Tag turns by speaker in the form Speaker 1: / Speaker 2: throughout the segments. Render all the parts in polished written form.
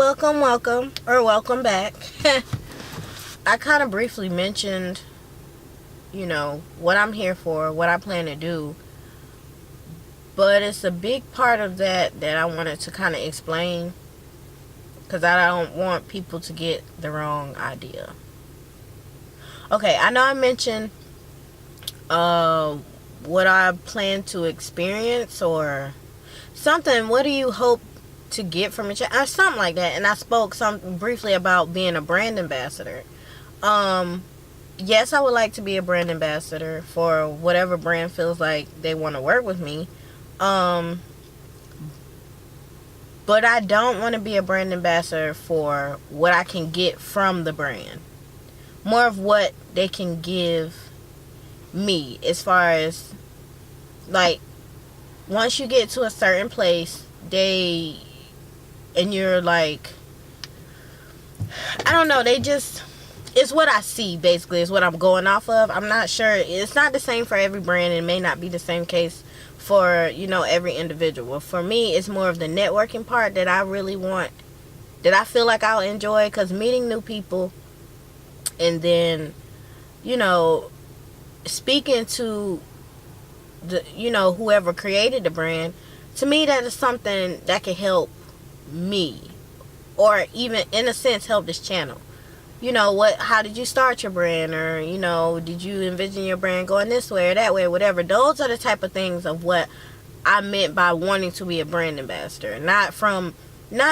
Speaker 1: Welcome back. I kind of briefly mentioned, what I'm here for, what I plan to do, but it's a big part of that I wanted to kind of explain, because I don't want people to get the wrong idea. Okay, I know I mentioned what I plan to experience or something. What do you hope to get from it? Something like that. And I spoke briefly about being a brand ambassador. Yes, I would like to be a brand ambassador for whatever brand feels like they want to work with me. But I don't want to be a brand ambassador for what I can get from the brand. More of what they can give me, as far as, like, once you get to a certain place, and you're like, I don't know, it's what I see, basically, is what I'm going off of. I'm not sure, it's not the same for every brand, and it may not be the same case for, every individual. For me, it's more of the networking part that I really want, that I feel like I'll enjoy, because meeting new people, and then, speaking to the, whoever created the brand, to me, that is something that can help me, or even in a sense help this channel. How did you start your brand, or did you envision your brand going this way or that way, whatever. Those are the type of things of what I meant by wanting to be a brand ambassador, not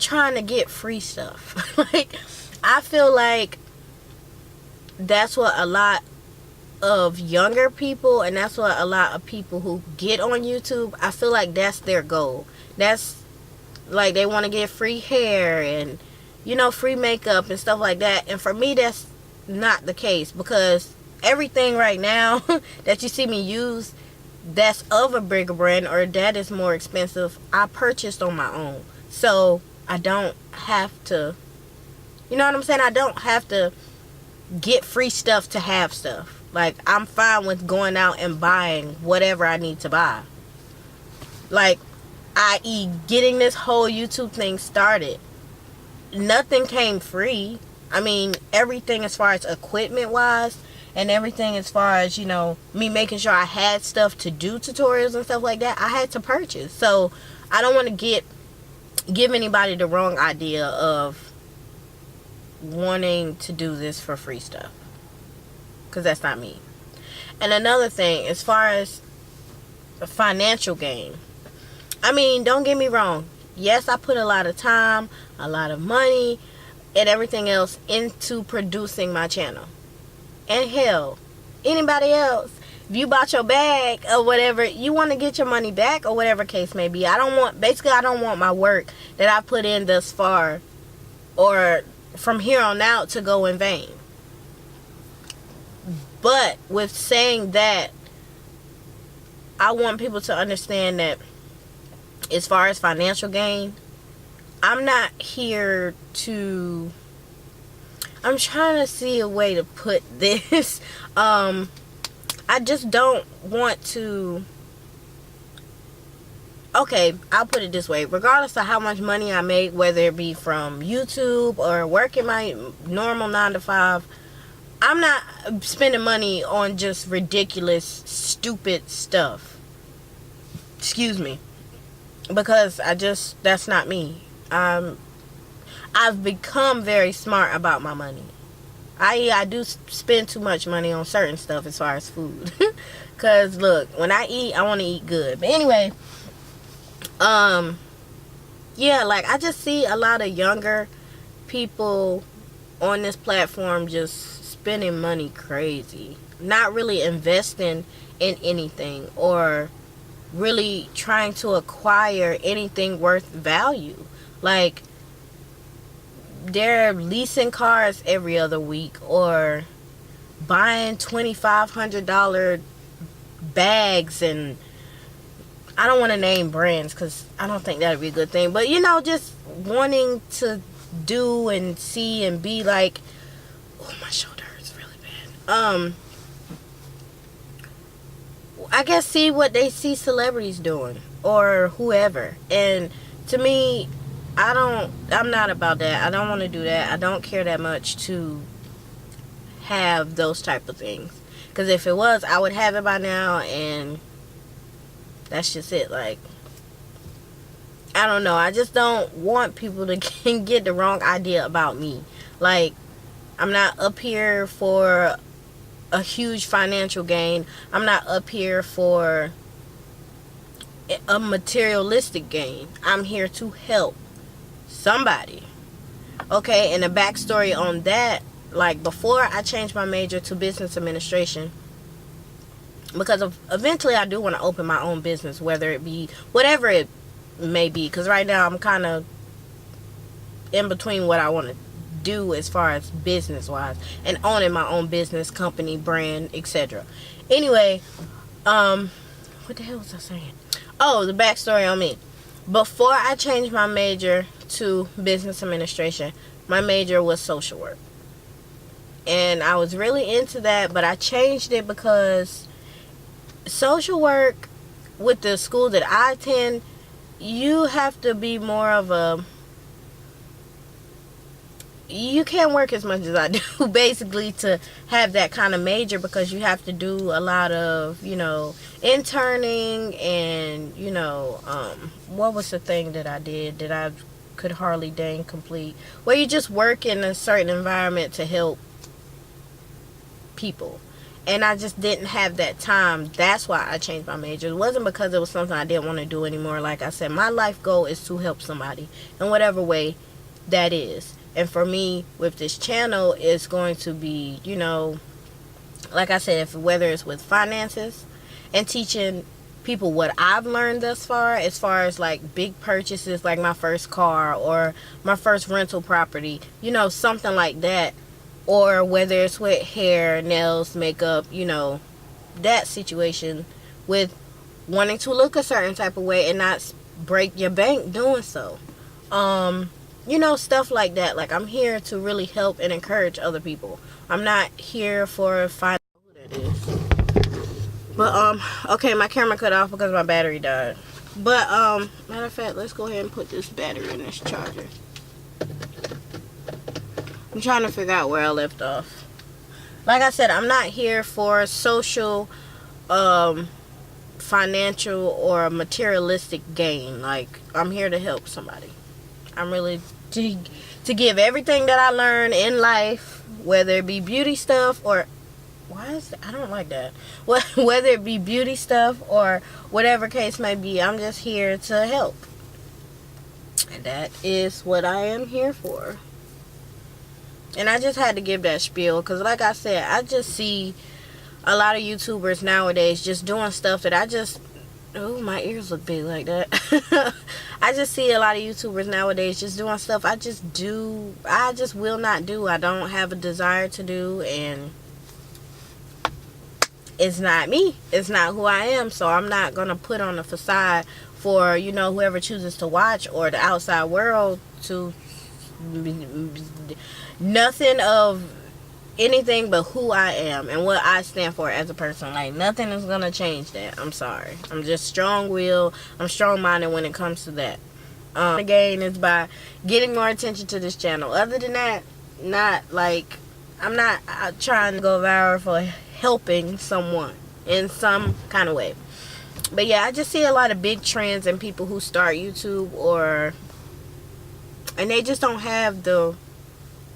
Speaker 1: trying to get free stuff. Like, I feel like that's what a lot of younger people, and that's what a lot of people who get on YouTube, I feel like that's their goal. That's like, they want to get free hair and free makeup and stuff like that. And for me, that's not the case, because everything right now that you see me use that's of a bigger brand or that is more expensive, I purchased on my own. So I don't have to, I don't have to get free stuff to have stuff. Like, I'm fine with going out and buying whatever I need to buy. Like, i.e. getting this whole YouTube thing started, nothing came free. I mean, everything as far as equipment wise, and everything as far as, me making sure I had stuff to do tutorials and stuff like that, I had to purchase. So I don't want to give anybody the wrong idea of wanting to do this for free stuff, because that's not me. And another thing, as far as the financial gain, I mean, don't get me wrong. Yes, I put a lot of time, a lot of money, and everything else into producing my channel. And hell, anybody else, if you bought your bag or whatever, you want to get your money back or whatever case may be. I don't want my work that I put in thus far or from here on out to go in vain. But with saying that, I want people to understand that as far as financial gain, I'm not here to, I'm trying to see a way to put this. I just don't want to, okay, I'll put it this way. Regardless of how much money I make, whether it be from YouTube or working my normal 9 to 5, I'm not spending money on just ridiculous, stupid stuff. Excuse me. Because that's not me. I've become very smart about my money. I do spend too much money on certain stuff as far as food. Because, look, when I eat, I want to eat good. But anyway, yeah, like, I just see a lot of younger people on this platform just spending money crazy. Not really investing in anything or really trying to acquire anything worth value. Like, they're leasing cars every other week or buying $2,500 bags, and I don't want to name brands because I don't think that would be a good thing, but just wanting to do and see and be like, oh, my shoulder hurts really bad. I guess see what they see celebrities doing or whoever. And to me, I'm not about that. I don't want to do that. I don't care that much to have those type of things. Because if it was, I would have it by now, and that's just it. Like, I don't know. I just don't want people to get the wrong idea about me. Like, I'm not up here for a huge financial gain. I'm not up here for a materialistic gain. I'm here to help somebody. Okay, and the backstory on that, like, before I changed my major to business administration, because eventually I do want to open my own business, whether it be whatever it may be, because right now I'm kind of in between what I want to do as far as business wise and owning my own business, company, brand, etc. Anyway, what the hell was I saying? Oh, the backstory on me. Before I changed my major to business administration, my major was social work, and I was really into that, but I changed it because social work, with the school that I attend, you have to be more of a, you can't work as much as I do basically to have that kind of major, because you have to do a lot of, interning and, what was the thing that I did that I could hardly dang complete, where you just work in a certain environment to help people. And I just didn't have that time. That's why I changed my major. It wasn't because it was something I didn't want to do anymore. Like I said, my life goal is to help somebody in whatever way that is. And for me, with this channel, it's going to be, like I said, whether it's with finances and teaching people what I've learned thus far as like big purchases, like my first car or my first rental property, something like that. Or whether it's with hair, nails, makeup, that situation, with wanting to look a certain type of way and not break your bank doing so. Stuff like that. Like, I'm here to really help and encourage other people. I'm not here for finding out who that is. But, okay, my camera cut off because my battery died. But, matter of fact, let's go ahead and put this battery in this charger. I'm trying to figure out where I left off. Like I said, I'm not here for social, financial, or materialistic gain. Like, I'm here to help somebody. I'm really to give everything that I learn in life, whether it be beauty stuff or I don't like that. Whether it be beauty stuff or whatever case may be, I'm just here to help. And that is what I am here for. And I just had to give that spiel because, like I said, I just see a lot of YouTubers nowadays just doing stuff that I just... Oh, my ears look big like that. I just see a lot of YouTubers nowadays just doing stuff I just will not do. I don't have a desire to do, and it's not me. It's not who I am, so I'm not going to put on a facade for, whoever chooses to watch or the outside world to... Nothing of anything but who I am and what I stand for as a person. Like, nothing is gonna change that. I'm sorry. I'm just strong-willed. I'm strong-minded when it comes to that. The gain is by getting more attention to this channel. Other than that, I'm not trying to go viral for helping someone in some kind of way. But yeah, I just see a lot of big trends in people who start YouTube and they just don't have the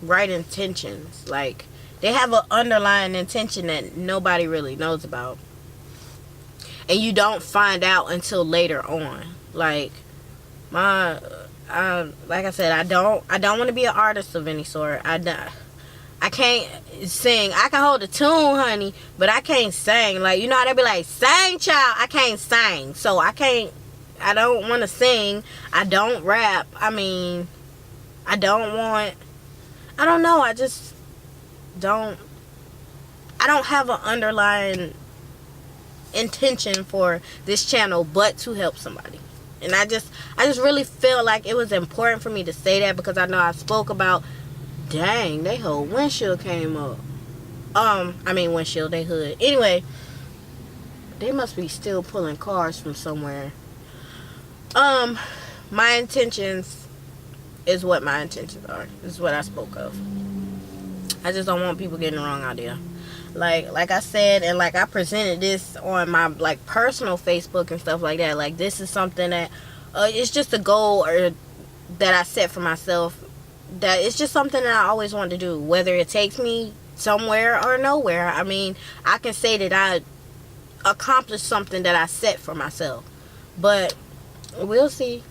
Speaker 1: right intentions. Like, they have an underlying intention that nobody really knows about, and you don't find out until later on. Like, like I said, I don't want to be an artist of any sort. I can't sing. I can hold a tune, honey, but I can't sing. Like, how they be like, sing, child. I can't sing, so I don't want to sing. I don't rap. I don't know. I just don't. I don't have an underlying intention for this channel but to help somebody. And I just really feel like it was important for me to say that, because I know I spoke about, dang, they whole windshield came up. Windshield, they hood. Anyway, they must be still pulling cars from somewhere. My intentions is what my intentions are. This is what I spoke of. I just don't want people getting the wrong idea. Like I said, and like I presented this on my like personal Facebook and stuff like that. Like, this is something that it's just a goal or that I set for myself. That it's just something that I always wanted to do, whether it takes me somewhere or nowhere. I mean, I can say that I accomplished something that I set for myself, but we'll see.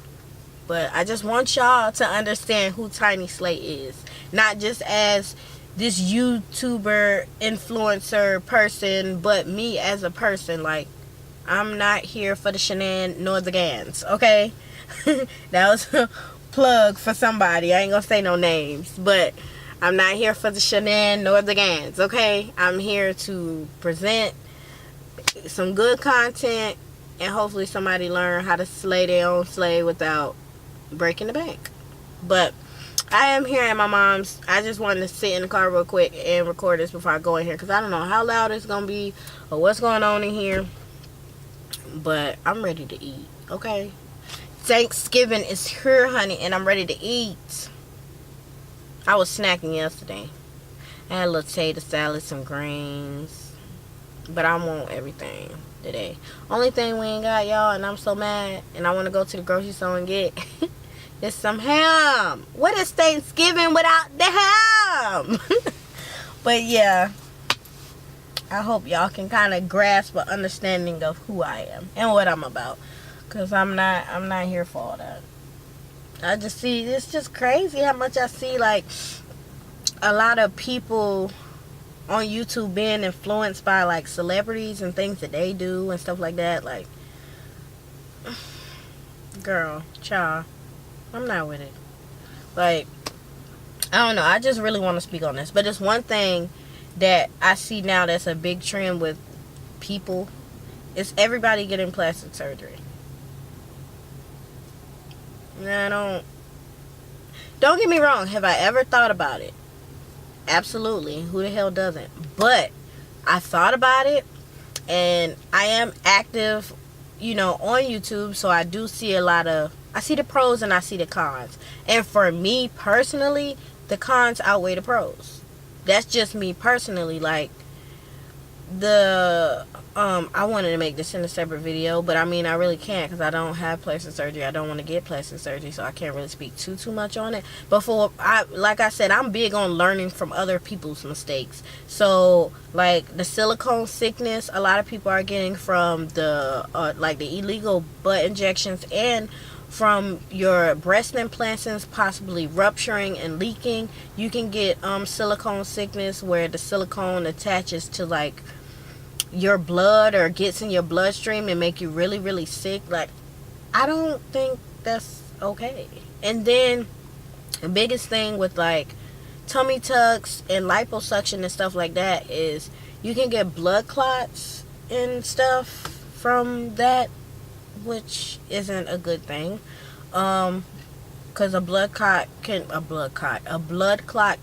Speaker 1: But I just want y'all to understand who Tiny Slate is, not just as this YouTuber, influencer person, but me as a person. Like, I'm not here for the shenan nor the gans, okay? That was a plug for somebody. I ain't gonna say no names, but I'm not here for the shenan nor the gans, okay? I'm here to present some good content, and hopefully somebody learn how to slay their own slay without breaking the bank. But I am here at my mom's. I just wanted to sit in the car real quick and record this before I go in here, because I don't know how loud it's going to be or what's going on in here. But I'm ready to eat, okay? Thanksgiving is here, honey, and I'm ready to eat. I was snacking yesterday. I had a little potato salad, some greens. But I want everything today. Only thing we ain't got, y'all, and I'm so mad, and I want to go to the grocery store and get is some ham. What is Thanksgiving without the ham? But yeah, I hope y'all can kind of grasp an understanding of who I am and what I'm about, because I'm not here for all that. I just see, it's just crazy how much I see, like, a lot of people on YouTube being influenced by, like, celebrities and things that they do and stuff like that. Like, girl, child, I'm not with it. Like, I don't know. I just really want to speak on this. But it's one thing that I see now that's a big trend with people. It's everybody getting plastic surgery. Now, don't get me wrong. Have I ever thought about it? Absolutely. Who the hell doesn't? But I thought about it, and I am active, on YouTube, so I do see I see the pros and I see the cons. And for me personally, the cons outweigh the pros. That's just me personally. Like, I wanted to make this in a separate video, but I mean, I really can't, because I don't have plastic surgery. I don't want to get plastic surgery, so I can't really speak too much on it. But like I said, I'm big on learning from other people's mistakes. So, like, the silicone sickness, a lot of people are getting from the illegal butt injections, and from your breast implants possibly rupturing and leaking. You can get silicone sickness, where the silicone attaches to, like, your blood or gets in your bloodstream and make you really, really sick. Like, I don't think that's okay. And then the biggest thing with, like, tummy tucks and liposuction and stuff like that is you can get blood clots and stuff from that, which isn't a good thing. Because a blood clot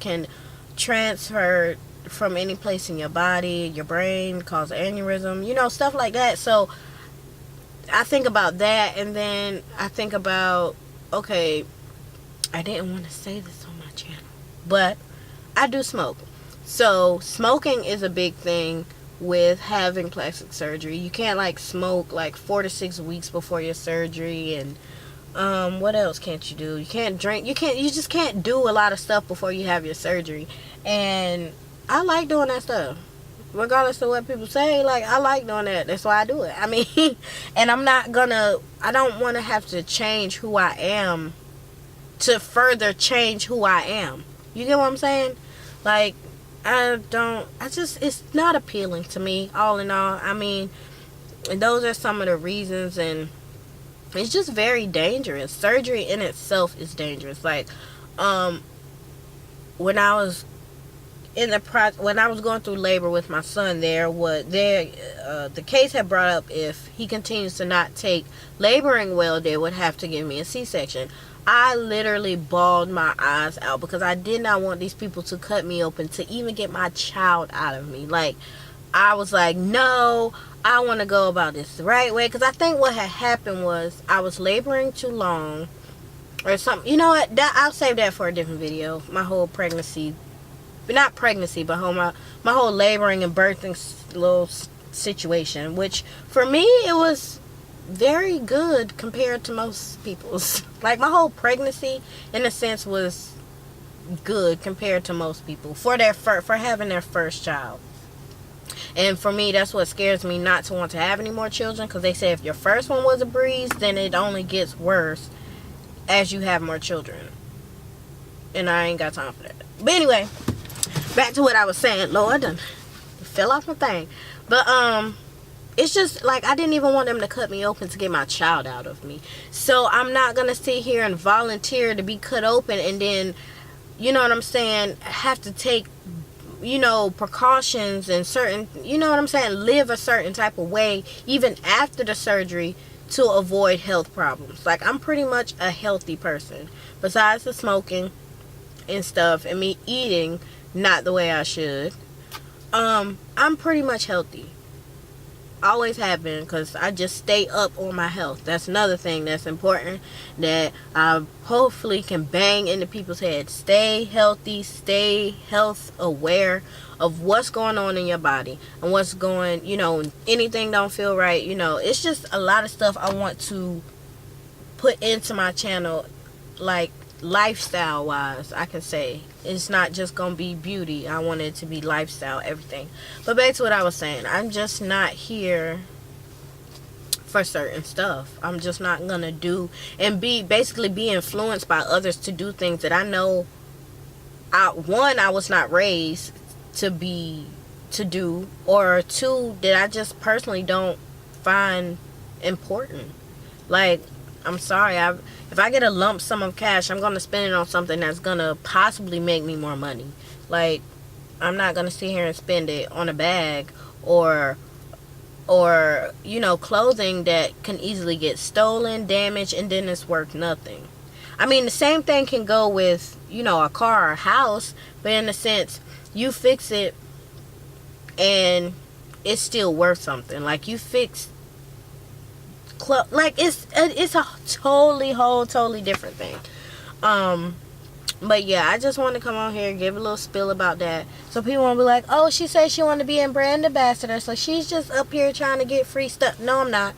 Speaker 1: can transfer from any place in your body, your brain, cause aneurysm, stuff like that. So I think about that, and then I think about, okay, I didn't want to say this on my channel, but I do smoke. So smoking is a big thing with having plastic surgery. You can't, like, smoke like 4 to 6 weeks before your surgery, and what else can't you do? You can't drink. You just can't do a lot of stuff before you have your surgery. And I like doing that stuff, regardless of what people say. Like, I like doing that. That's why I do it. I mean, and I don't want to have to change who I am to further change who I am. You get what I'm saying? Like, it's not appealing to me, all in all. I mean, those are some of the reasons, and it's just very dangerous. Surgery in itself is dangerous. Like, when I was going through labor with my son, the case had brought up, if he continues to not take laboring well, they would have to give me a C-section. I literally bawled my eyes out, because I did not want these people to cut me open to even get my child out of me. Like, I was like, no, I want to go about this the right way. Because I think what had happened was I was laboring too long, or something. You know what? I'll save that for a different video. My whole pregnancy, but not pregnancy, but my whole laboring and birthing little situation. Which for me, it was very good compared to most people's. Like my whole pregnancy, in a sense, was good compared to most people for having their first child. And for me, that's what scares me not to want to have any more children, because they say if your first one was a breeze, then it only gets worse as you have more children. And I ain't got time for that. But anyway, back to what I was saying. Lord, I done fell off my thing. But it's just like I didn't even want them to cut me open to get my child out of me. So I'm not gonna sit here and volunteer to be cut open and then, you know what I'm saying, have to take, you know, precautions and certain, you know what I'm saying, live a certain type of way even after the surgery to avoid health problems. Like, I'm pretty much a healthy person, besides the smoking and stuff and me eating not the way I should. I'm pretty much healthy. Always have been, because I just stay up on my health. That's another thing that's important that I hopefully can bang into people's heads. Stay healthy, stay health aware of what's going on in your body and what's going, you know, anything don't feel right, you know. It's just a lot of stuff I want to put into my channel, like lifestyle wise, I can say. It's not just gonna be beauty. I want it to be lifestyle, everything. But back to what I was saying, I'm just not here for certain stuff. I'm just not gonna do and basically be influenced by others to do things that I know I was not raised to do, or two, that I just personally don't find important. Like, I'm sorry, if I get a lump sum of cash, I'm going to spend it on something that's going to possibly make me more money. Like, I'm not going to sit here and spend it on a bag or you know, clothing that can easily get stolen, damaged, and then it's worth nothing. I mean, the same thing can go with, you know, a car or a house, but in a sense, you fix it and it's still worth something. Like, you fix like it's a totally different thing. But yeah, I just want to come on here and give a little spill about that, so people won't be like, oh, she said she wanted to be a brand ambassador, so she's just up here trying to get free stuff. No, I'm not.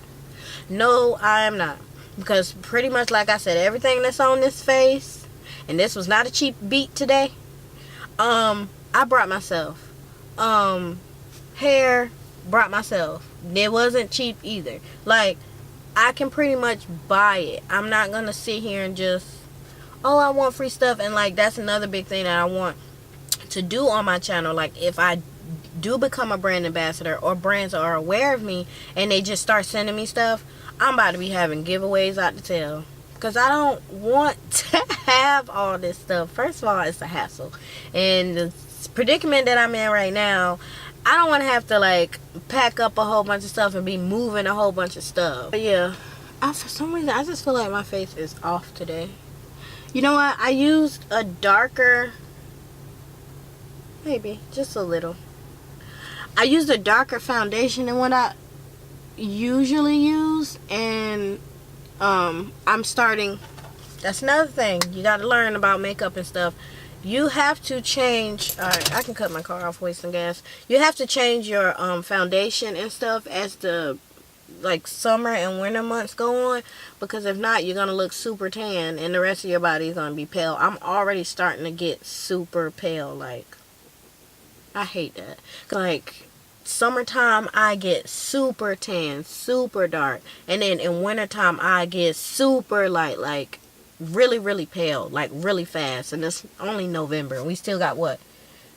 Speaker 1: No, I am not. Because pretty much, like I said, everything that's on this face, and this was not a cheap beat today, I brought myself. Hair, brought myself. It wasn't cheap either. Like, I can pretty much buy it. I'm not gonna sit here and just, oh, I want free stuff. And like, that's another big thing that I want to do on my channel. Like, if I do become a brand ambassador, or brands are aware of me and they just start sending me stuff, I'm about to be having giveaways out to tell, because I don't want to have all this stuff. First of all, it's a hassle, and the predicament that I'm in right now, I don't want to have to like pack up a whole bunch of stuff and be moving a whole bunch of stuff. But yeah, for some reason I just feel like my face is off today. You know what? I used a darker, maybe just a little. I used a darker foundation than what I usually use, and I'm starting. That's another thing you got to learn about makeup and stuff. You have to change. Alright, I can cut my car off wasting gas. You have to change your foundation and stuff as the like summer and winter months go on, because if not, you're gonna look super tan and the rest of your body is gonna be pale. I'm already starting to get super pale. Like, I hate that. Like, summertime I get super tan, super dark, and then in wintertime I get super light, like really pale, like really fast. And it's only November and we still got what,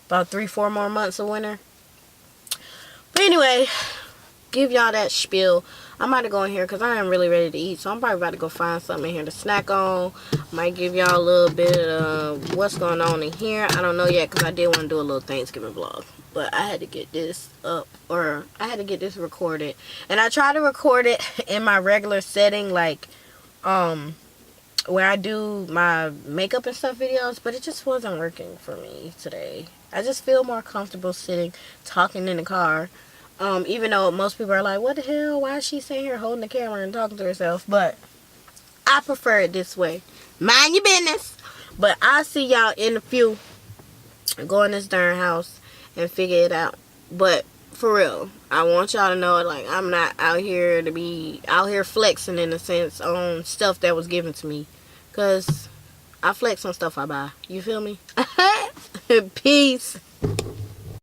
Speaker 1: about 3-4 more months of winter. But anyway, give y'all that spiel. I'm about to go in here because I am really ready to eat, so I'm probably about to go find something in here to snack on. Might give y'all a little bit of what's going on in here. I don't know yet, because I did want to do a little Thanksgiving vlog, but I had to get this up, or I had to get this recorded. And I try to record it in my regular setting, like where I do my makeup and stuff videos, but it just wasn't working for me today. I just feel more comfortable sitting, talking in the car. Even though most people are like, what the hell, why is she sitting here holding the camera and talking to herself? But I prefer it this way. Mind your business. But I'll see y'all in a few. Go in this darn house and figure it out. But for real, I want y'all to know, like, I'm not out here to be out here flexing in a sense on stuff that was given to me. Because I flex on stuff I buy. You feel me? Peace.